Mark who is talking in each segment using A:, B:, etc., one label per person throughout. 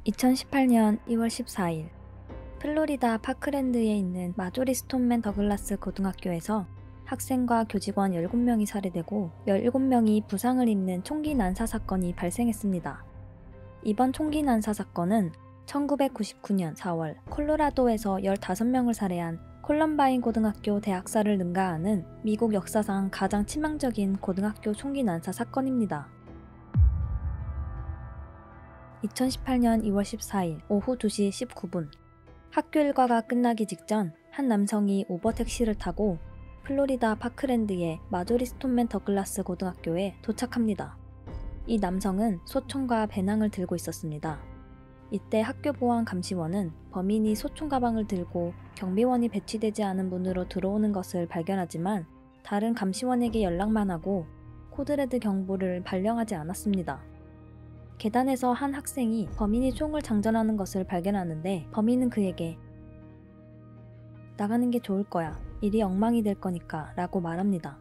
A: 2018년 2월 14일 플로리다 파크랜드에 있는 마조리 스톤맨 더글라스 고등학교에서 학생과 교직원 17명이 살해되고 17명이 부상을 입는 총기 난사 사건이 발생했습니다. 이번 총기 난사 사건은 1999년 4월 콜로라도에서 15명을 살해한 콜럼바인 고등학교 대학살을 능가하는 미국 역사상 가장 치명적인 고등학교 총기 난사 사건입니다. 2018년 2월 14일 오후 2시 19분 학교 일과가 끝나기 직전 한 남성이 우버 택시를 타고 플로리다 파크랜드의 마조리 스톤맨 더글라스 고등학교에 도착합니다. 이 남성은 소총과 배낭을 들고 있었습니다. 이때 학교 보안 감시원은 범인이 소총 가방을 들고 경비원이 배치되지 않은 문으로 들어오는 것을 발견하지만 다른 감시원에게 연락만 하고 코드레드 경보를 발령하지 않았습니다. 계단에서 한 학생이 범인이 총을 장전하는 것을 발견하는데 범인은 그에게 "나가는 게 좋을 거야. 일이 엉망이 될 거니까 라고 말합니다.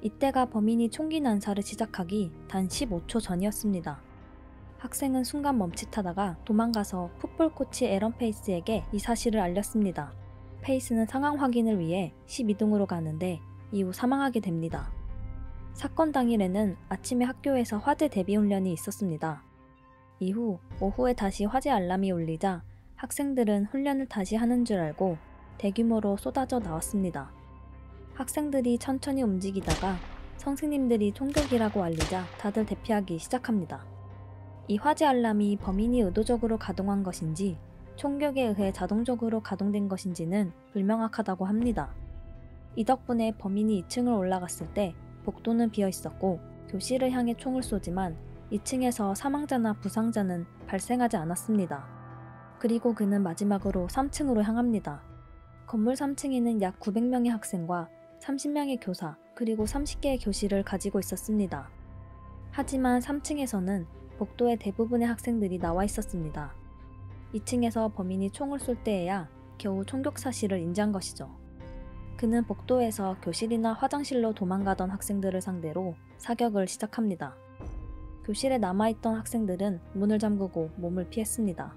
A: 이때가 범인이 총기 난사를 시작하기 단 15초 전이었습니다. 학생은 순간 멈칫하다가 도망가서 풋볼 코치 에런 페이스에게 이 사실을 알렸습니다. 페이스는 상황 확인을 위해 12동으로 가는데 이후 사망하게 됩니다. 사건 당일에는 아침에 학교에서 화재 대비 훈련이 있었습니다. 이후 오후에 다시 화재 알람이 울리자 학생들은 훈련을 다시 하는 줄 알고 대규모로 쏟아져 나왔습니다. 학생들이 천천히 움직이다가 선생님들이 총격이라고 알리자 다들 대피하기 시작합니다. 이 화재 알람이 범인이 의도적으로 가동한 것인지 총격에 의해 자동적으로 가동된 것인지는 불명확하다고 합니다. 이 덕분에 범인이 2층을 올라갔을 때 복도는 비어 있었고 교실을 향해 총을 쏘지만 2층에서 사망자나 부상자는 발생하지 않았습니다. 그리고 그는 마지막으로 3층으로 향합니다. 건물 3층에는 약 900명의 학생과 30명의 교사 그리고 30개의 교실을 가지고 있었습니다. 하지만 3층에서는 복도의 대부분의 학생들이 나와 있었습니다. 2층에서 범인이 총을 쏠 때에야 겨우 총격 사실을 인지한 것이죠. 그는 복도에서 교실이나 화장실로 도망가던 학생들을 상대로 사격을 시작합니다. 교실에 남아있던 학생들은 문을 잠그고 몸을 피했습니다.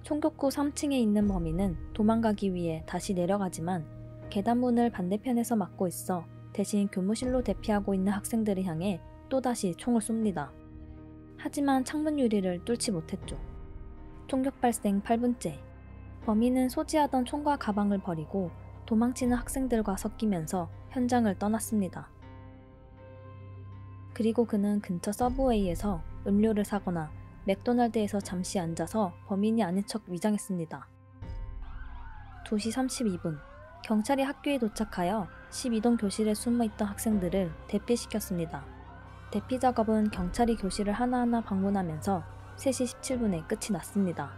A: 총격 후 3층에 있는 범인은 도망가기 위해 다시 내려가지만 계단문을 반대편에서 막고 있어 대신 교무실로 대피하고 있는 학생들을 향해 또다시 총을 쏩니다. 하지만 창문 유리를 뚫지 못했죠. 총격 발생 8분째. 범인은 소지하던 총과 가방을 버리고 도망치는 학생들과 섞이면서 현장을 떠났습니다. 그리고 그는 근처 서브웨이에서 음료를 사거나 맥도날드에서 잠시 앉아서 범인이 아닌 척 위장했습니다. 2시 32분 경찰이 학교에 도착하여 12동 교실에 숨어있던 학생들을 대피시켰습니다. 대피 작업은 경찰이 교실을 하나하나 방문하면서 3시 17분에 끝이 났습니다.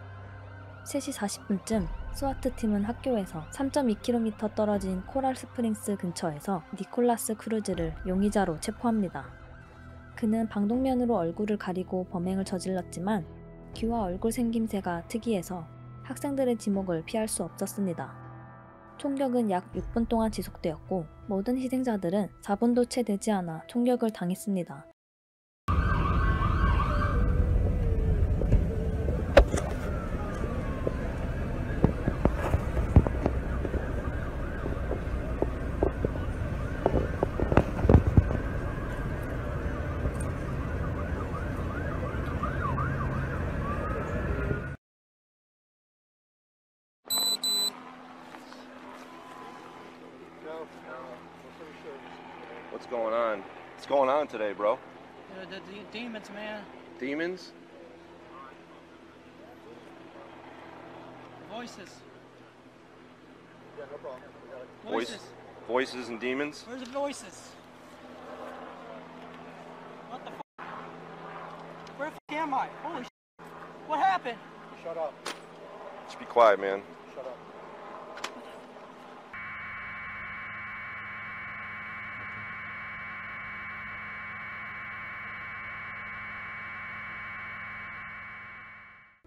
A: 3시 40분쯤 스와트 팀은 학교에서 3.2km 떨어진 코랄 스프링스 근처에서 니콜라스 크루즈를 용의자로 체포합니다. 그는 방독면으로 얼굴을 가리고 범행을 저질렀지만 귀와 얼굴 생김새가 특이해서 학생들의 지목을 피할 수 없었습니다. 총격은 약 6분 동안 지속되었고 모든 희생자들은 4분도 채 되지 않아 총격을 당했습니다.
B: What's going on? What's going on today, bro?
C: The demons, man.
B: Demons?
C: Voices.
D: Yeah, no problem.
C: Voices.
B: Voices and demons?
C: Where's the voices? What the f***? Where the f*** am I? Holy shit. What happened?
D: Shut up.
B: Just be quiet, man.
D: Shut up.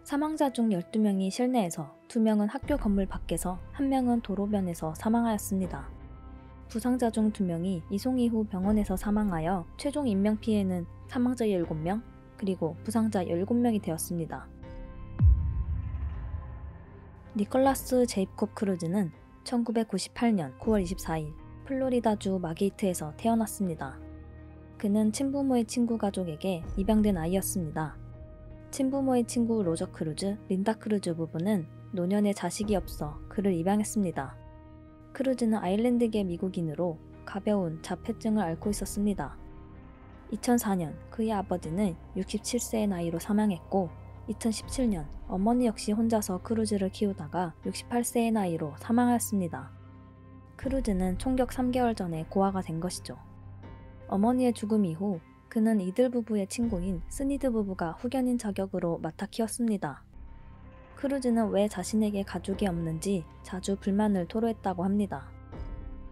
A: 사망자 중 12명이 실내에서 2명은 학교 건물 밖에서 1명은 도로변에서 사망하였습니다. 부상자 중 2명이 이송 이후 병원에서 사망하여 최종 인명피해는 사망자 17명 그리고 부상자 17명이 되었습니다. 니콜라스 제이콥 크루즈는 1998년 9월 24일 플로리다주 마게이트에서 태어났습니다. 그는 친부모의 친구 가족에게 입양된 아이였습니다. 친부모의 친구 로저 크루즈, 린다 크루즈 부부는 노년에 자식이 없어 그를 입양했습니다. 크루즈는 아일랜드계 미국인으로 가벼운 자폐증을 앓고 있었습니다. 2004년 그의 아버지는 67세의 나이로 사망했고 2017년 어머니 역시 혼자서 크루즈를 키우다가 68세의 나이로 사망하였습니다. 크루즈는 총격 3개월 전에 고아가 된 것이죠. 어머니의 죽음 이후 그는 이들 부부의 친구인 스니드 부부가 후견인 자격으로 맡아 키웠습니다. 크루즈는 왜 자신에게 가족이 없는지 자주 불만을 토로했다고 합니다.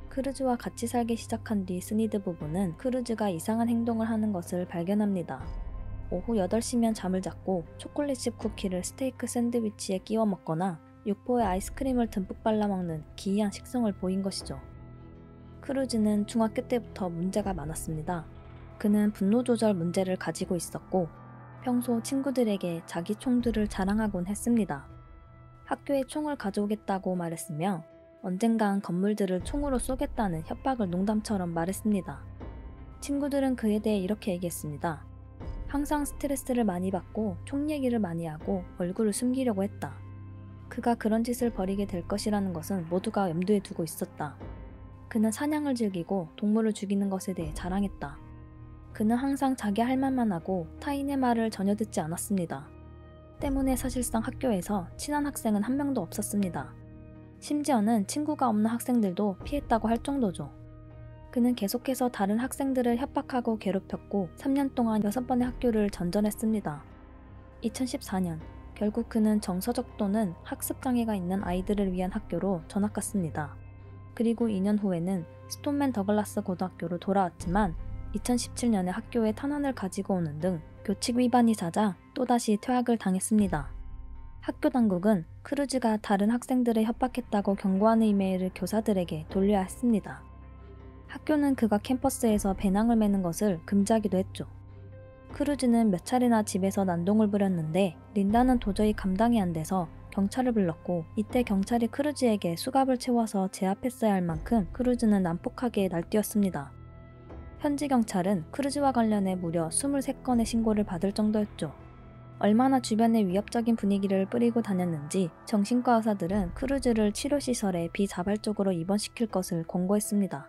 A: 크루즈와 같이 살기 시작한 뒤 스니드 부부는 크루즈가 이상한 행동을 하는 것을 발견합니다. 오후 8시면 잠을 잤고 초콜릿칩 쿠키를 스테이크 샌드위치에 끼워 먹거나 육포에 아이스크림을 듬뿍 발라 먹는 기이한 식성을 보인 것이죠. 크루즈는 중학교 때부터 문제가 많았습니다. 그는 분노 조절 문제를 가지고 있었고 평소 친구들에게 자기 총들을 자랑하곤 했습니다. 학교에 총을 가져오겠다고 말했으며 언젠간 건물들을 총으로 쏘겠다는 협박을 농담처럼 말했습니다. 친구들은 그에 대해 이렇게 얘기했습니다. 항상 스트레스를 많이 받고 총 얘기를 많이 하고 얼굴을 숨기려고 했다. 그가 그런 짓을 벌이게 될 것이라는 것은 모두가 염두에 두고 있었다. 그는 사냥을 즐기고 동물을 죽이는 것에 대해 자랑했다. 그는 항상 자기 할 말만 하고 타인의 말을 전혀 듣지 않았습니다. 때문에 사실상 학교에서 친한 학생은 한 명도 없었습니다. 심지어는 친구가 없는 학생들도 피했다고 할 정도죠. 그는 계속해서 다른 학생들을 협박하고 괴롭혔고 3년 동안 6번의 학교를 전전했습니다. 2014년 결국 그는 정서적 또는 학습장애가 있는 아이들을 위한 학교로 전학 갔습니다. 그리고 2년 후에는 스톤맨 더글라스 고등학교로 돌아왔지만 2017년에 학교에 탄환을 가지고 오는 등 교칙 위반이 잦아 또다시 퇴학을 당했습니다. 학교 당국은 크루즈가 다른 학생들을 협박했다고 경고하는 이메일을 교사들에게 돌려야 했습니다. 학교는 그가 캠퍼스에서 배낭을 매는 것을 금지하기도 했죠. 크루즈는 몇 차례나 집에서 난동을 부렸는데 린다는 도저히 감당이 안 돼서 경찰을 불렀고 이때 경찰이 크루즈에게 수갑을 채워서 제압했어야 할 만큼 크루즈는 난폭하게 날뛰었습니다. 현지 경찰은 크루즈와 관련해 무려 23건의 신고를 받을 정도였죠. 얼마나 주변에 위협적인 분위기를 뿌리고 다녔는지 정신과 의사들은 크루즈를 치료시설에 비자발적으로 입원시킬 것을 권고했습니다.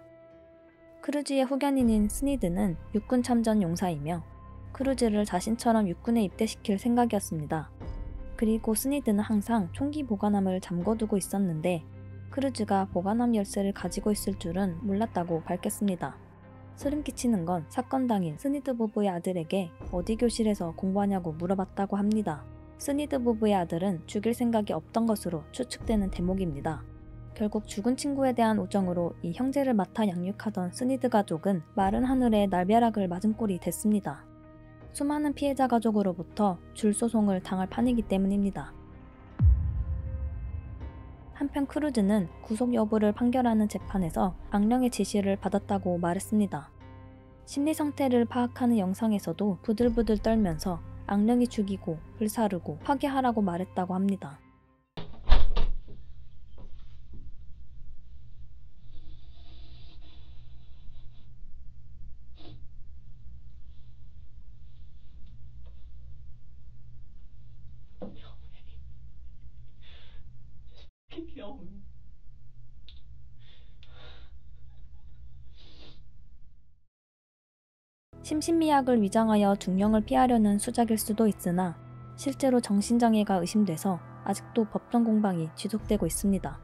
A: 크루즈의 후견인인 스니드는 육군 참전 용사이며 크루즈를 자신처럼 육군에 입대시킬 생각이었습니다. 그리고 스니드는 항상 총기 보관함을 잠궈두고 있었는데 크루즈가 보관함 열쇠를 가지고 있을 줄은 몰랐다고 밝혔습니다. 소름 끼치는 건 사건 당일 스니드 부부의 아들에게 어디 교실에서 공부하냐고 물어봤다고 합니다. 스니드 부부의 아들은 죽일 생각이 없던 것으로 추측되는 대목입니다. 결국 죽은 친구에 대한 우정으로 이 형제를 맡아 양육하던 스니드 가족은 마른 하늘에 날벼락을 맞은 꼴이 됐습니다. 수많은 피해자 가족으로부터 줄소송을 당할 판이기 때문입니다. 한편 크루즈는 구속 여부를 판결하는 재판에서 악령의 지시를 받았다고 말했습니다. 심리 상태를 파악하는 영상에서도 부들부들 떨면서 악령이 죽이고 불사르고 파괴하라고 말했다고 합니다. 심신미약을 위장하여 중형을 피하려는 수작일 수도 있으나 실제로 정신장애가 의심돼서 아직도 법정 공방이 지속되고 있습니다.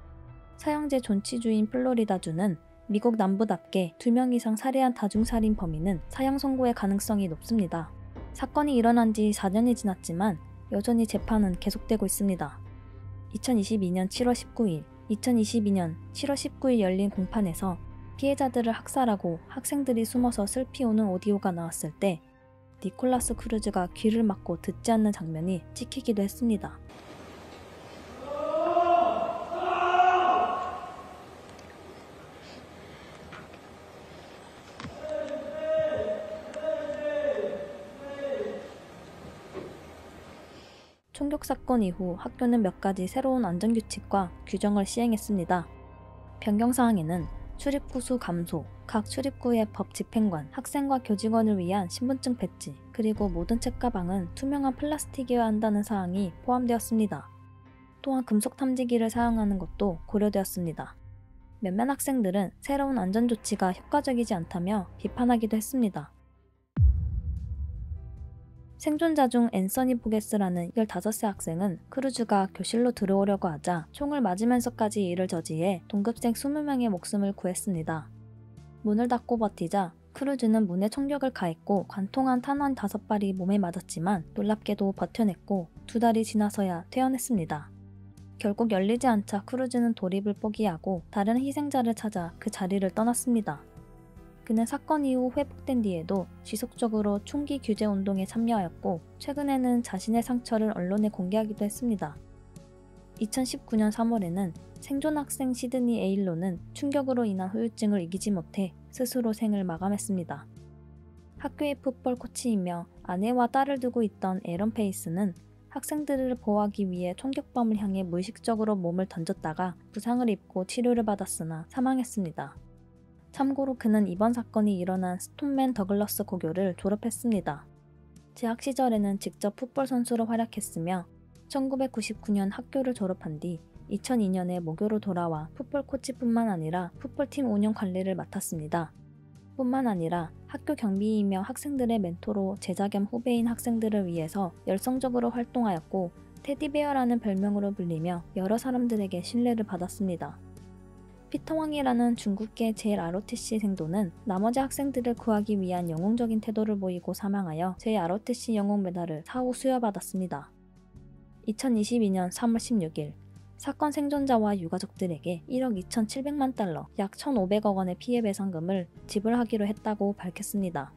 A: 사형제 존치주인 플로리다주는 미국 남부답게 2명 이상 살해한 다중살인 범인은 사형 선고의 가능성이 높습니다. 사건이 일어난 지 4년이 지났지만 여전히 재판은 계속되고 있습니다. 2022년 7월 19일, 2022년 7월 19일 열린 공판에서 피해자들을 학살하고 학생들이 숨어서 슬피 우는 오디오가 나왔을 때 니콜라스 크루즈가 귀를 막고 듣지 않는 장면이 찍히기도 했습니다. 총격 사건 이후 학교는 몇 가지 새로운 안전규칙과 규정을 시행했습니다. 변경사항에는 출입구 수 감소, 각 출입구의 법 집행관, 학생과 교직원을 위한 신분증 배지, 그리고 모든 책가방은 투명한 플라스틱이어야 한다는 사항이 포함되었습니다. 또한 금속 탐지기를 사용하는 것도 고려되었습니다. 몇몇 학생들은 새로운 안전조치가 효과적이지 않다며 비판하기도 했습니다. 생존자 중 앤서니 보게스라는 15세 학생은 크루즈가 교실로 들어오려고 하자 총을 맞으면서까지 이를 저지해 동급생 20명의 목숨을 구했습니다. 문을 닫고 버티자 크루즈는 문에 총격을 가했고 관통한 탄환 5발이 몸에 맞았지만 놀랍게도 버텨냈고 2달이 지나서야 퇴원했습니다. 결국 열리지 않자 크루즈는 돌입을 포기하고 다른 희생자를 찾아 그 자리를 떠났습니다. 그는 사건 이후 회복된 뒤에도 지속적으로 총기 규제 운동에 참여하였고 최근에는 자신의 상처를 언론에 공개하기도 했습니다. 2019년 3월에는 생존 학생 시드니 에일로는 충격으로 인한 후유증을 이기지 못해 스스로 생을 마감했습니다. 학교의 풋볼 코치이며 아내와 딸을 두고 있던 에런 페이스는 학생들을 보호하기 위해 총격범을 향해 무의식적으로 몸을 던졌다가 부상을 입고 치료를 받았으나 사망했습니다. 참고로 그는 이번 사건이 일어난 스톤맨 더글러스 고교를 졸업했습니다. 재학 시절에는 직접 풋볼 선수로 활약했으며 1999년 학교를 졸업한 뒤 2002년에 모교로 돌아와 풋볼 코치뿐만 아니라 풋볼팀 운영 관리를 맡았습니다. 뿐만 아니라 학교 경비이며 학생들의 멘토로 제자 겸 후배인 학생들을 위해서 열성적으로 활동하였고 테디베어라는 별명으로 불리며 여러 사람들에게 신뢰를 받았습니다. 피터왕이라는 중국계 JROTC 생도는 나머지 학생들을 구하기 위한 영웅적인 태도를 보이고 사망하여 JROTC 영웅 메달을 사후 수여받았습니다. 2022년 3월 16일 사건 생존자와 유가족들에게 1억 2,700만 달러, 약 1,500억 원의 피해배상금을 지불하기로 했다고 밝혔습니다.